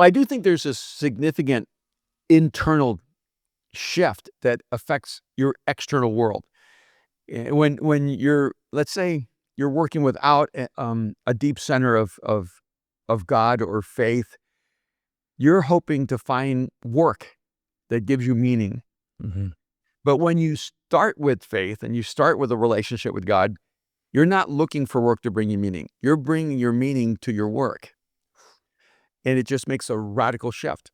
Well, I do think there's a significant internal shift that affects your external world. When you're, let's say, you're working without a deep center of God or faith, you're hoping to find work that gives you meaning. Mhm. But when you start with faith and you start with a relationship with God, you're not looking for work to bring you meaning. You're bringing your meaning to your work. And it just makes a radical shift.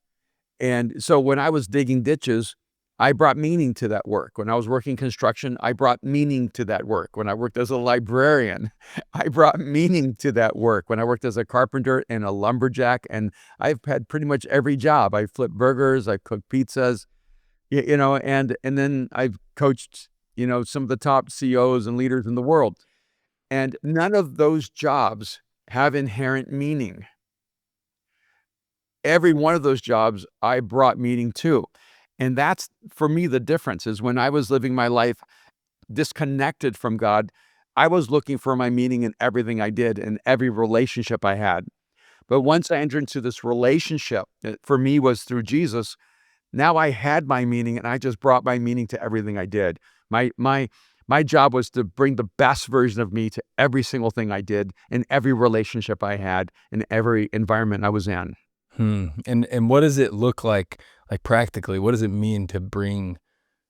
And so when I was digging ditches, I brought meaning to that work. When I was working construction, I brought meaning to that work. When I worked as a librarian, I brought meaning to that work. When I worked as a carpenter and a lumberjack, and I've had pretty much every job. I flipped burgers, I cooked pizzas, and then I've coached, some of the top CEOs and leaders in the world. And none of those jobs have inherent meaning. Every one of those jobs I brought meaning to. And that's, for me, the difference is when I was living my life disconnected from God, I was looking for my meaning in everything I did and every relationship I had. But once I entered into this relationship that for me was through Jesus, now I had my meaning and I just brought my meaning to everything I did. My job was to bring the best version of me to every single thing I did in every relationship I had in every environment I was in. And what does it look like practically? What does it mean to bring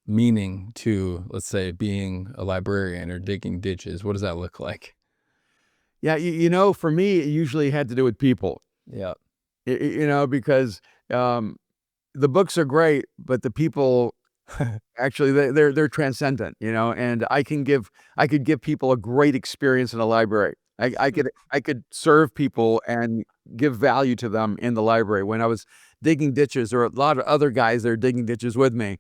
meaning to, let's say, being a librarian or digging ditches? What does that look like? Yeah, for me, it usually had to do with people. Yeah. Because the books are great, but the people actually they're transcendent, and I could give people a great experience in a library. I could serve people and give value to them in the library. When I was digging ditches, there were a lot of other guys that are digging ditches with me,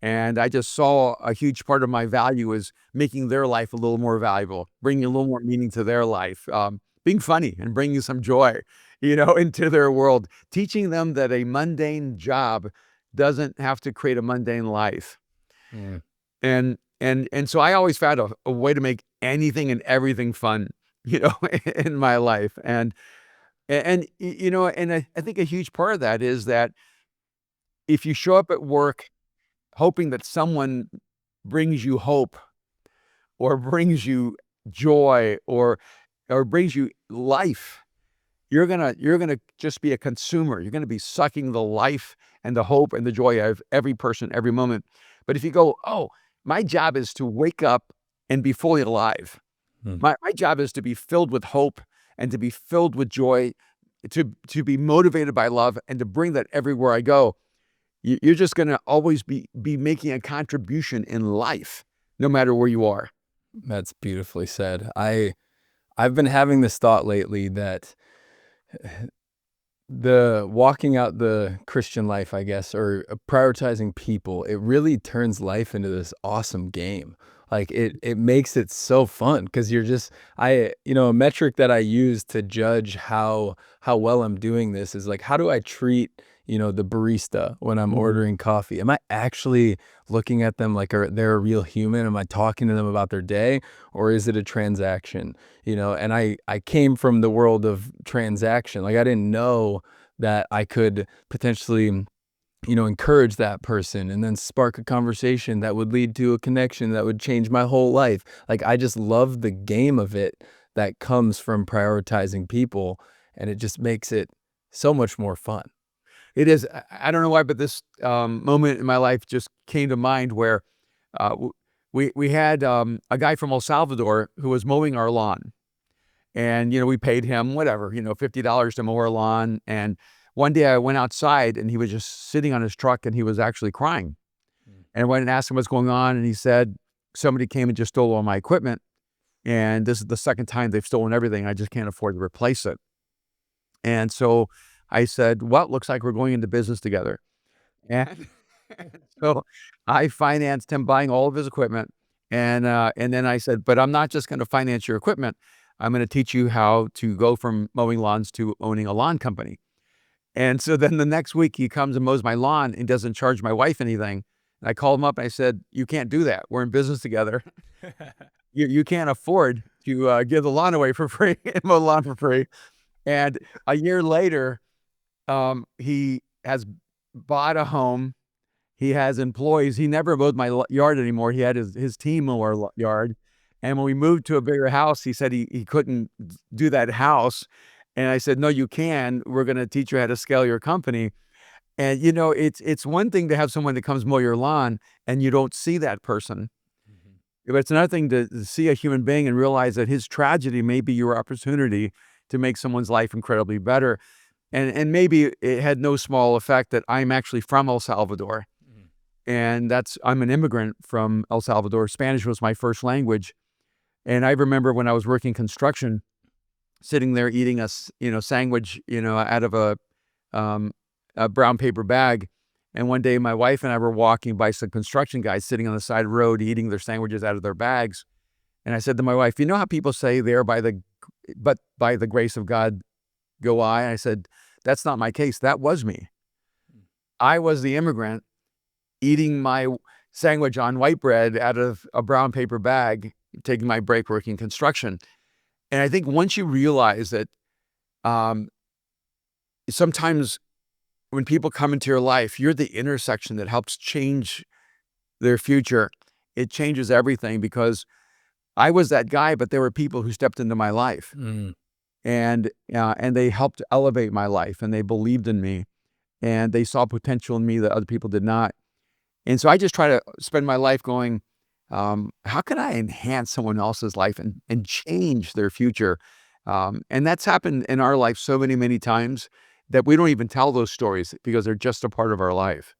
and I just saw a huge part of my value is making their life a little more valuable, bringing a little more meaning to their life, being funny and bringing some joy, into their world, teaching them that a mundane job doesn't have to create a mundane life. Mm. And so I always found a way to make anything and everything fun, in my life. And I think a huge part of that is that if you show up at work hoping that someone brings you hope or brings you joy or brings you life, you're gonna just be a consumer. You're gonna be sucking the life and the hope and the joy out of every person, every moment. But if you go, oh, my job is to wake up and be fully alive. Mm. My job is to be filled with hope and to be filled with joy, to be motivated by love and to bring that everywhere I go. You're just gonna always be making a contribution in life, no matter where you are. That's beautifully said. I've been having this thought lately that the walking out the Christian life, I guess, or prioritizing people, it really turns life into this awesome game. Like it makes it so fun because you're just a metric that I use to judge how well I'm doing this is like, how do I treat, the barista when I'm Mhm. ordering coffee? Am I actually looking at them like they're a real human? Am I talking to them about their day, or is it a transaction? And I came from the world of transaction. Like I didn't know that I could potentially, encourage that person and then spark a conversation that would lead to a connection that would change my whole life. Like I just love the game of it that comes from prioritizing people, and it just makes it so much more fun. It is. I don't know why, but this moment in my life just came to mind where we had a guy from El Salvador who was mowing our lawn, and we paid him whatever, $50 to mow our lawn. And one day I went outside and he was just sitting on his truck and he was actually crying. Mm. And I went and asked him what's going on, and he said somebody came and just stole all my equipment, and this is the second time they've stolen everything. I just can't afford to replace it. And so I said, well, looks like we're going into business together. And so I financed him buying all of his equipment. And then I said, but I'm not just going to finance your equipment. I'm going to teach you how to go from mowing lawns to owning a lawn company. And so then the next week he comes and mows my lawn and doesn't charge my wife anything. And I called him up and I said, you can't do that. We're in business together. You can't afford to give the lawn away for free and mow the lawn for free. And a year later, He has bought a home. He has employees. He never mowed my yard anymore. He had his team mow our yard. And when we moved to a bigger house, he said he couldn't do that house. And I said, no, you can. We're going to teach you how to scale your company. And, it's one thing to have someone that comes mow your lawn and you don't see that person. But it's another thing to see a human being and realize that his tragedy may be your opportunity to make someone's life incredibly better. And maybe it had no small effect that I'm actually from El Salvador. And I'm an immigrant from El Salvador. Spanish was my first language. And I remember when I was working construction, sitting there eating a sandwich, out of a brown paper bag. And one day my wife and I were walking by some construction guys sitting on the side of the road eating their sandwiches out of their bags. And I said to my wife, you know how people say but by the grace of God go I? And I said, that's not my case. That was me. I was the immigrant eating my sandwich on white bread out of a brown paper bag, taking my break working construction. And I think once you realize that sometimes when people come into your life, you're the intersection that helps change their future. It changes everything, because I was that guy, but there were people who stepped into my life, and they helped elevate my life, and they believed in me, and they saw potential in me that other people did not. And so I just try to spend my life going, how can I enhance someone else's life and change their future? And that's happened in our life so many, many times that we don't even tell those stories because they're just a part of our life.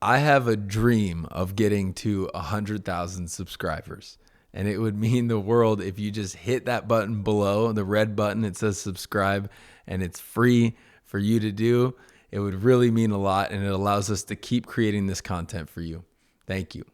I have a dream of getting to 100,000 subscribers, and it would mean the world if you just hit that button below, the red button. It says subscribe, and it's free for you to do. It would really mean a lot, and it allows us to keep creating this content for you. Thank you.